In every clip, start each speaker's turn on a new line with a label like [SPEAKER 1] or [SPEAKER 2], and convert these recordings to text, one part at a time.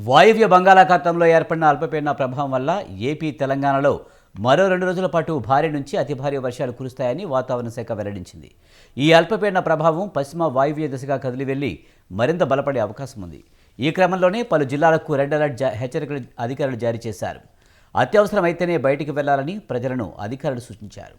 [SPEAKER 1] వాయువ్య బంగాళాఖాతంలో ఏర్పడిన అల్పపీడన ప్రభావం వల్ల ఏపీ, తెలంగాణలో మరో 2 రోజుల పాటు భారీ నుంచి అతి భారీ వర్షాలు కురుస్తాయని వాతావరణ శాఖ వెల్లడించింది. ఈ అల్పపీడన ప్రభావం పశ్చిమ వాయువ్య దిశగా కదిలి వెళ్లి మరింత బలపడే అవకాశం ఉంది. ఈ క్రమంలోనే పలు జిల్లాలకు రెడ్ అలర్ట్ హెచ్చరికలు అధికారులు జారీ చేశారు. అత్యవసరమైతేనే బయటికి వెళ్లాలని ప్రజలను అధికారులు సూచించారు.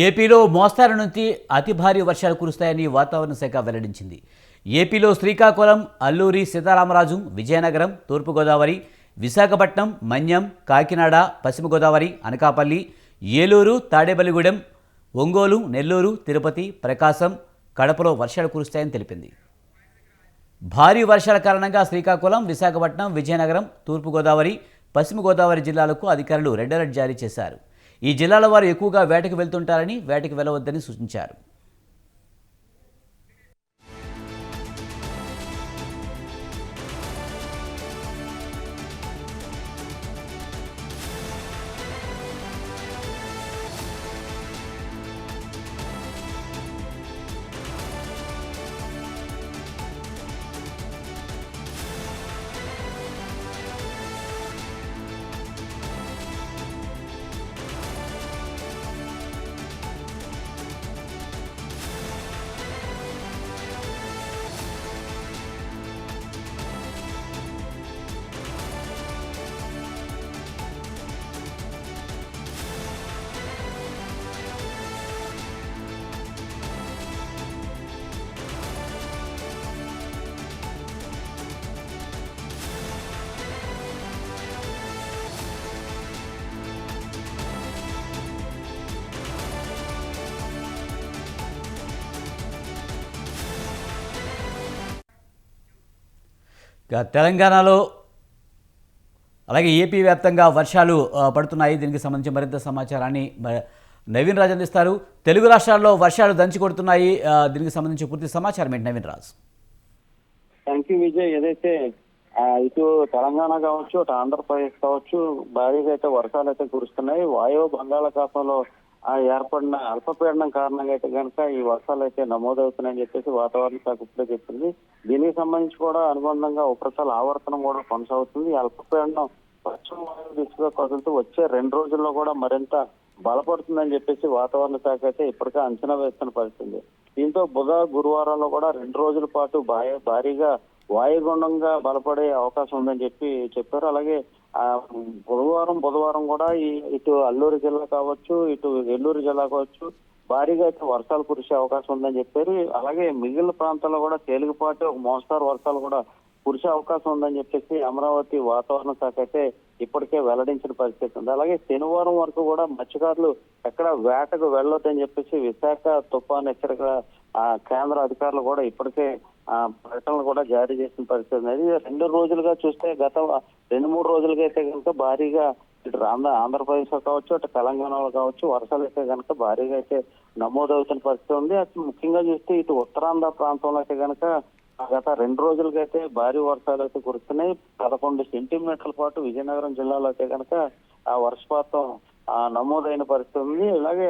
[SPEAKER 1] ఏపీలో మోస్తారు నుంచి అతి భారీ వర్షాలు కురుస్తాయని వాతావరణ శాఖ వెల్లడించింది. ఏపీలో శ్రీకాకుళం, అల్లూరి సీతారామరాజు, విజయనగరం, తూర్పుగోదావరి, విశాఖపట్నం, మన్యం, కాకినాడ, పశ్చిమ గోదావరి, అనకాపల్లి, ఏలూరు, తాడేపల్లిగూడెం, ఒంగోలు, నెల్లూరు, తిరుపతి, ప్రకాశం, కడపలో వర్షాలు కురుస్తాయని తెలిపింది. భారీ వర్షాల కారణంగా శ్రీకాకుళం, విశాఖపట్నం, విజయనగరం, తూర్పుగోదావరి, పశ్చిమ గోదావరి జిల్లాలకు అధికారులు రెడ్ అలర్ట్ జారీ చేశారు. ఈ జిల్లాల వారు ఎక్కువగా వేటకు వెళ్తుంటారని, వేటకు వెళ్లవద్దని సూచించారు. తెలంగాణలో అలాగే ఏపీ వ్యాప్తంగా వర్షాలు పడుతున్నాయి. దీనికి సంబంధించి మరింత సమాచారాన్ని నవీన్ రాజ్ అందిస్తారు. తెలుగు రాష్ట్రాల్లో వర్షాలు దంచి కొడుతున్నాయి. దీనికి సంబంధించి పూర్తి సమాచారం ఏంటి నవీన్ రాజ్?
[SPEAKER 2] Thank you Vijay. ఏదైతే ఇటు తెలంగాణ కావచ్చు, అటు ఆంధ్రప్రదేశ్ కావచ్చు, భారీగా అయితే వర్షాలు అయితే కురుస్తున్నాయి. వాయువ్య బంగాళాఖాతంలో ఏర్పడిన అల్పపీడనం కారణంగా అయితే కనుక ఈ వర్షాలు అయితే నమోదవుతున్నాయని చెప్పేసి వాతావరణ శాఖ ఇప్పుడే చెప్పింది. దీనికి సంబంధించి కూడా అనుబంధంగా ఉపరితల ఆవర్తనం కూడా కొనసాగుతుంది. ఈ అల్పపీడనం పశ్చిమ వాయువ్య దిశగా కదులుతూ వచ్చే 2 రోజుల్లో కూడా మరింత బలపడుతుందని చెప్పేసి వాతావరణ శాఖ అయితే ఇప్పటికే అంచనా వేస్తున్న పరిస్థితి. దీంతో బుధ, గురువారాల్లో కూడా 2 రోజుల పాటు భారీగా వాయుగుండంగా బలపడే అవకాశం ఉందని చెప్పారు. అలాగే బుధవారం కూడా ఇటు అల్లూరు జిల్లా కావచ్చు, ఇటు ఏలూరు జిల్లా కావచ్చు భారీగా అయితే వర్షాలు కురిసే అవకాశం ఉందని చెప్పారు. అలాగే మిగిలిన ప్రాంతాల్లో కూడా తేలికపాటి ఒక మోస్తారు వర్షాలు కూడా కురిసే అవకాశం ఉందని చెప్పేసి అమరావతి వాతావరణ శాఖ అయితే ఇప్పటికే వెల్లడించిన పరిస్థితి ఉంది. అలాగే శనివారం వరకు కూడా మత్స్యకారులు ఎక్కడ వేటకు వెళ్ళొద్దని చెప్పేసి విశాఖ తుఫాన్ హెచ్చరిక కేంద్ర అధికారులు కూడా ఇప్పటికే ప్రకటనలు కూడా జారీ చేసిన పరిస్థితి ఉంది. 2 రోజులుగా చూస్తే గత 2-3 రోజులుగా అయితే కనుక భారీగా ఇటు ఆంధ్రప్రదేశ్ లో కావచ్చు, అటు తెలంగాణలో కావచ్చు వర్షాలు అయితే కనుక భారీగా అయితే నమోదవుతున్న పరిస్థితి ఉంది. అటు ముఖ్యంగా చూస్తే ఇటు ఉత్తరాంధ్ర ప్రాంతంలో అయితే కనుక గత 2 రోజులుగా అయితే భారీ వర్షాలు అయితే కురుస్తున్నాయి. 11 సెంటీమీటర్ల పాటు విజయనగరం జిల్లాలో అయితే కనుక ఆ వర్షపాతం నమోదైన పరిస్థితి ఉంది. అలాగే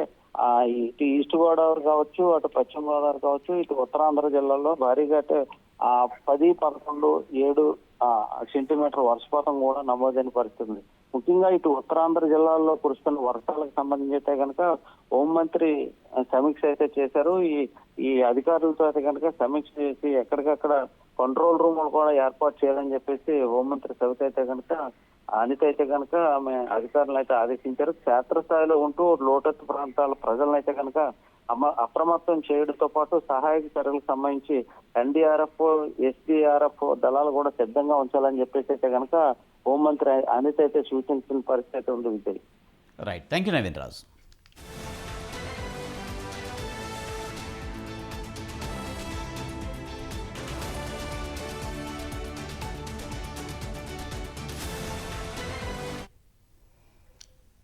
[SPEAKER 2] ఇటు ఈస్ట్ గోదావరి కావచ్చు, అటు పశ్చిమ గోదావరి కావచ్చు, ఇటు ఉత్తరాంధ్ర జిల్లాల్లో భారీగా అయితే 10, 11, 7 సెంటీమీటర్ వర్షపాతం కూడా నమోదైన పరిస్థితి. ముఖ్యంగా ఇటు ఉత్తరాంధ్ర జిల్లాల్లో కురుస్తున్న వర్షాలకు సంబంధించి అయితే కనుక హోంమంత్రి సమీక్ష అయితే చేశారు. ఈ అధికారులతో అయితే కనుక సమీక్ష చేసి ఎక్కడికక్కడ కంట్రోల్ రూములు కూడా ఏర్పాటు చేయాలని చెప్పేసి హోంమంత్రి సవిత అయితే కనుక అనిత అయితే కనుక ఆమె అధికారులను అయితే ఆదేశించారు. క్షేత్రస్థాయిలో ఉంటూ లోతట్టు ప్రాంతాల ప్రజలను అయితే కనుక అప్రమత్తం చేయడంతో పాటు సహాయక చర్యలకు సంబంధించి ఎన్డీఆర్ఎఫ్, ఎస్డీఆర్ఎఫ్ దళాలు కూడా సిద్ధంగా ఉంచాలని చెప్పేసి అయితే కనుక హోంమంత్రి అనిత అయితే సూచించిన పరిస్థితి ఉంది Vijay.
[SPEAKER 1] Right, thank you Naveen Raju.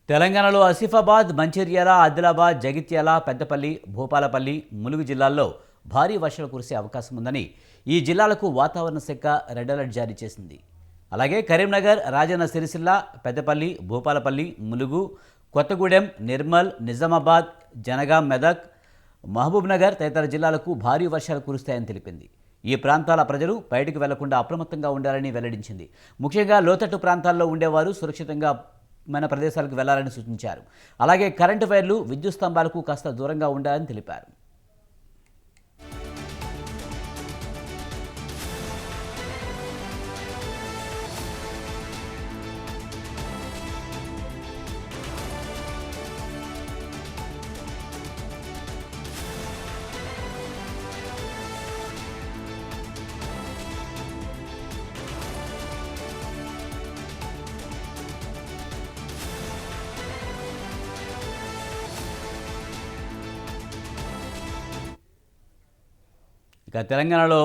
[SPEAKER 1] తెలంగాణలో ఆసిఫాబాద్, మంచిర్యాల, ఆదిలాబాద్, జగిత్యాల, పెద్దపల్లి, భూపాలపల్లి, ములుగు జిల్లాల్లో భారీ వర్షాలు కురిసే అవకాశం ఉందని ఈ జిల్లాలకు వాతావరణ శాఖ రెడ్ అలర్ట్ జారీ చేసింది. అలాగే కరీంనగర్, రాజన్న సిరిసిల్ల, పెద్దపల్లి, భూపాలపల్లి, ములుగు, కొత్తగూడెం, నిర్మల్, నిజామాబాద్, జనగాం, మెదక్, మహబూబ్నగర్ తదితర జిల్లాలకు భారీ వర్షాలు కురుస్తాయని తెలిపింది. ఈ ప్రాంతాల ప్రజలు బయటకు వెళ్లకుండా అప్రమత్తంగా ఉండాలని వెల్లడించింది. ముఖ్యంగా లోతట్టు ప్రాంతాల్లో ఉండేవారు సురక్షితంగా మన ప్రదేశాలకు వెళ్లాలని సూచించారు. అలాగే కరెంటు వైర్లు, విద్యుత్ స్తంభాలకు కాస్త దూరంగా ఉండాలని తెలిపారు. ఇక తెలంగాణలో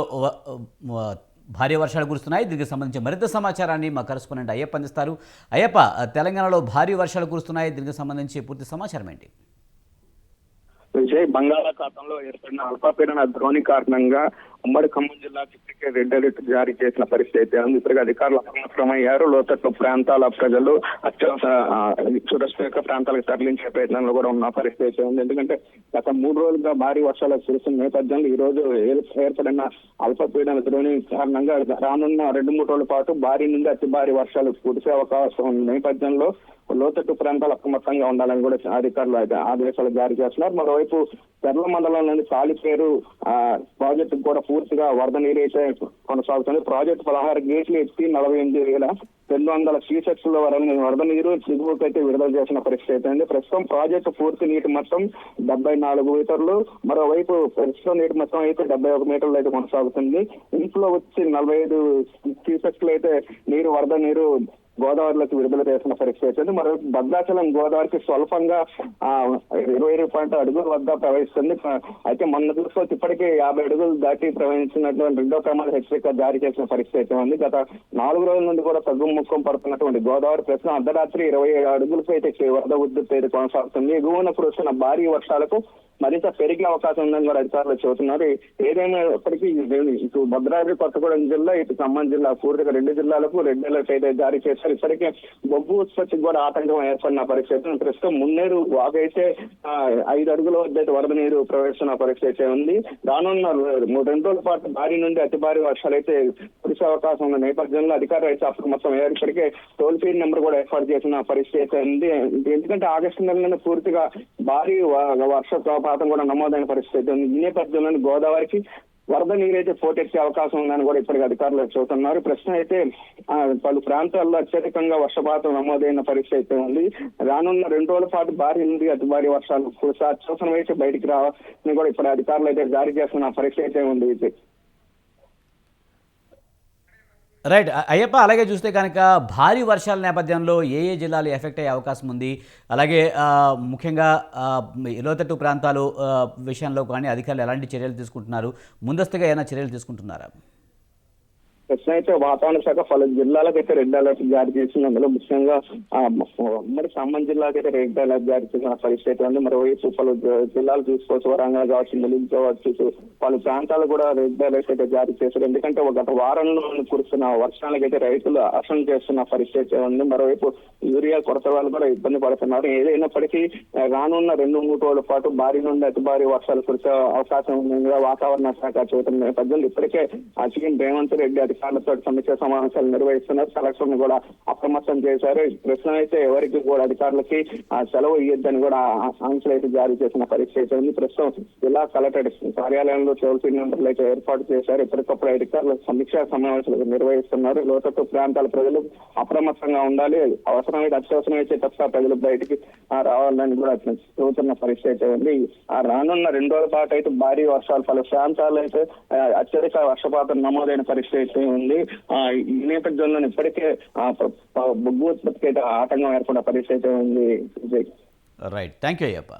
[SPEAKER 1] భారీ వర్షాలు కురుస్తున్నాయి. దీనికి సంబంధించి మరింత సమాచారాన్ని మా కరెస్పాండెంట్ అయ్యప్ప అందిస్తారు. అయ్యప్ప, తెలంగాణలో భారీ వర్షాలు కురుస్తున్నాయి, దీనికి సంబంధించి పూర్తి సమాచారం ఏంటి?
[SPEAKER 3] విజయ్, బంగాళాఖాతంలో ఏర్పడిన అల్పపీడన ద్రోణి కారణంగా ఉమ్మడి ఖమ్మం జిల్లాకి ఇప్పటికే రెడ్ అలర్ట్ జారీ చేసిన పరిస్థితి అయితే ఉంది. ఇప్పటికే అధికారులు అప్రమత్తమయ్యారు. లోతట్టు ప్రాంతాల ప్రజలు సురక్షిత ప్రాంతాలకు తరలించే ప్రయత్నంలో కూడా ఉన్న పరిస్థితి అయితే ఉంది. ఎందుకంటే గత 3 రోజులుగా భారీ వర్షాలు కురుస్తున్న నేపథ్యంలో ఈ రోజు ఏర్పడిన అల్పపీడన ద్రోణి కారణంగా రానున్న 2-3 రోజుల పాటు భారీ నుండి అతి భారీ వర్షాలు కురిసే అవకాశం ఉన్న నేపథ్యంలో లోతట్టు ప్రాంతాలు అప్రమత్తంగా ఉండాలని కూడా అధికారులు ఆదేశాలు జారీ చేస్తున్నారు. మరోవైపు పెర్ల మండలంలోని తాలిపేరు ప్రాజెక్టు కూడా పూర్తిగా వరద నీరు అయితే కొనసాగుతుంది. ప్రాజెక్టు 16 గేట్లు ఎత్తి 48,200 క్యూసెక్స్ వరద నీరు దిగువకు అయితే విడుదల చేసిన పరిస్థితి అయితే. ప్రస్తుతం ప్రాజెక్టు పూర్తి నీటి మొత్తం 74 మీటర్లు, మరోవైపు ప్రస్తుతం నీటి మొత్తం అయితే 71 మీటర్లు అయితే కొనసాగుతుంది. ఇంట్లో వచ్చి 45 క్యూసెక్స్లు అయితే వరద నీరు గోదావరిలోకి విడుదల చేసిన పరిస్థితి వచ్చింది. మరో భద్రాచలం గోదావరికి స్వల్పంగా 22 అడుగుల వద్ద ప్రవహిస్తుంది. అయితే మొన్న చూసుకోవచ్చు ఇప్పటికే 50 అడుగులు దాటి ప్రవహించినటువంటి రెండో ప్రమాద హెచ్చరిక జారీ చేసిన పరిస్థితి అయితే ఉంది. గత 4 రోజుల నుండి కూడా తగ్గుముఖం పడుతున్నటువంటి గోదావరి ప్రస్తుతం అర్ధరాత్రి 27 అడుగులకు అయితే వరద ఉద్ధృతి అయితే కొనసాగుతుంది. ఎగువన కురుస్తున్న భారీ వర్షాలకు మరింత పెరిగే అవకాశం ఉందని కూడా అధికారులు చెబుతున్నారు. ఏదైనా ఇప్పటికీ ఇటు భద్రాద్రి కొత్తగూడెం జిల్లా, ఇటు ఖమ్మం జిల్లా పూర్తిగా 2 జిల్లాలకు రెడ్ అలర్ట్ అయితే జారీ చేశారు. ఇప్పటికే బొగ్గు ఉత్పత్తికి కూడా ఆటంకం ఏర్పడిన పరిస్థితి. ప్రస్తుతం మున్నేరు వాగైతే 5 అడుగుల వద్ద అయితే వరద నీరు ప్రవేశిస్తున్న పరిస్థితి ఉంది. రానున్న 2 రోజుల పాటు భారీ నుండి అతి భారీ వర్షాలు అయితే కురిసే అవకాశం ఉన్న నేపథ్యంలో అధికారులు అయితే అప్రమత్తం అయ్యారు. ఇప్పటికే టోల్ ఫ్రీ నెంబర్ కూడా ఏర్పాటు చేసిన పరిస్థితి అయితే ఉంది. ఎందుకంటే ఆగస్టు నెలలో పూర్తిగా భారీ వర్షపాతం కూడా నమోదైన పరిస్థితి ఉంది. ఈ నేపథ్యంలో గోదావరికి వరద నీరైతే పోటెత్తే అవకాశం ఉందని కూడా ఇప్పటికీ అధికారులు చెబుతున్నారు. ప్రస్తుతం అయితే పలు ప్రాంతాల్లో అత్యధికంగా వర్షపాతం నమోదైన పరిస్థితి అయితే ఉంది. రానున్న 2 రోజుల పాటు భారీ నుండి అతి భారీ వర్షాలు కురిసే అత్యవసరం అయితే బయటికి రావాలని కూడా ఇప్పుడు అధికారులు అయితే జారీ చేస్తున్న పరిస్థితి అయితే ఉంది.
[SPEAKER 1] రైట్ అయ్యప్ప, అలాగే చూస్తే కనుక భారీ వర్షాల నేపథ్యంలో ఏ జిల్లాలు ఎఫెక్ట్ అయ్యే అవకాశం ఉంది? అలాగే ముఖ్యంగా లోతట్టు ప్రాంతాలు విషయంలో కానీ అధికారులు ఎలాంటి చర్యలు తీసుకుంటున్నారు? ముందస్తుగా ఏమైనా చర్యలు తీసుకుంటున్నారా?
[SPEAKER 3] ప్రస్తుతం అయితే వాతావరణ శాఖ పలు జిల్లాలకైతే రెడ్ అలర్ట్ జారీ చేసింది. అందులో ముఖ్యంగా ఉమ్మడి ఖమ్మం జిల్లాకైతే రెడ్ అలర్ట్ జారీ చేసిన పరిస్థితి ఉంది. మరోవైపు పలు జిల్లాలు చూసుకోవచ్చు, వరంగల్ కావచ్చు, ములుగు కావచ్చు, పలు ప్రాంతాలు కూడా రెడ్ అలర్ట్ అయితే జారీ చేశారు. ఎందుకంటే గత వారంలో కురుస్తున్న వర్షాలకైతే రైతులు ఆశం చేస్తున్న పరిస్థితి ఉంది. మరోవైపు యూరియా కొరత వాళ్ళు కూడా ఇబ్బంది పడుతున్నారు. ఏదైనప్పటికీ రానున్న 2-3 రోజుల పాటు భారీ నుండి అతి భారీ వర్షాలు కురిసే అవకాశం ఉందని వాతావరణ శాఖ చెబుతున్న నేపథ్యంలో ఇప్పటికే సీఎం రేవంత్ రెడ్డి అధికారులతో సమీక్ష సమావేశాలు నిర్వహిస్తున్నారు. కలెక్టర్ను కూడా అప్రమత్తం చేశారు. ప్రస్తుతం అయితే ఎవరికి కూడా అధికారులకి సెలవు ఇవ్వద్దని కూడా ఆంక్షలు అయితే జారీ చేసిన పరిస్థితి ఉంది. ప్రస్తుతం జిల్లా కలెక్టర్ కార్యాలయంలో టోల్ ఫ్రీ నెంబర్లు అయితే ఏర్పాటు చేశారు. ఎప్పటికప్పుడు అధికారులు సమీక్షా సమావేశాలు నిర్వహిస్తున్నారు. లోతట్టు ప్రాంతాల ప్రజలు అప్రమత్తంగా ఉండాలి. అవసరమైతే అత్యవసరం అయితే తప్ప ప్రజలు బయటికి రావాలని కూడా చెబుతున్న పరిస్థితి ఉంది. రానున్న 2 రోజుల పాటు అయితే భారీ వర్షాలు పలు ప్రాంతాల్లో అయితే అత్యధిక వర్షపాతం నమోదైన పరిస్థితి పరిస్థితి ఉంది. ఈ నేపథ్యంలో ఇప్పటికే బొగ్గు ఉత్పత్తికి అయితే ఆటంకం ఏర్పడిన పరిస్థితి ఉంది.
[SPEAKER 1] Right, thank you Ayyappa.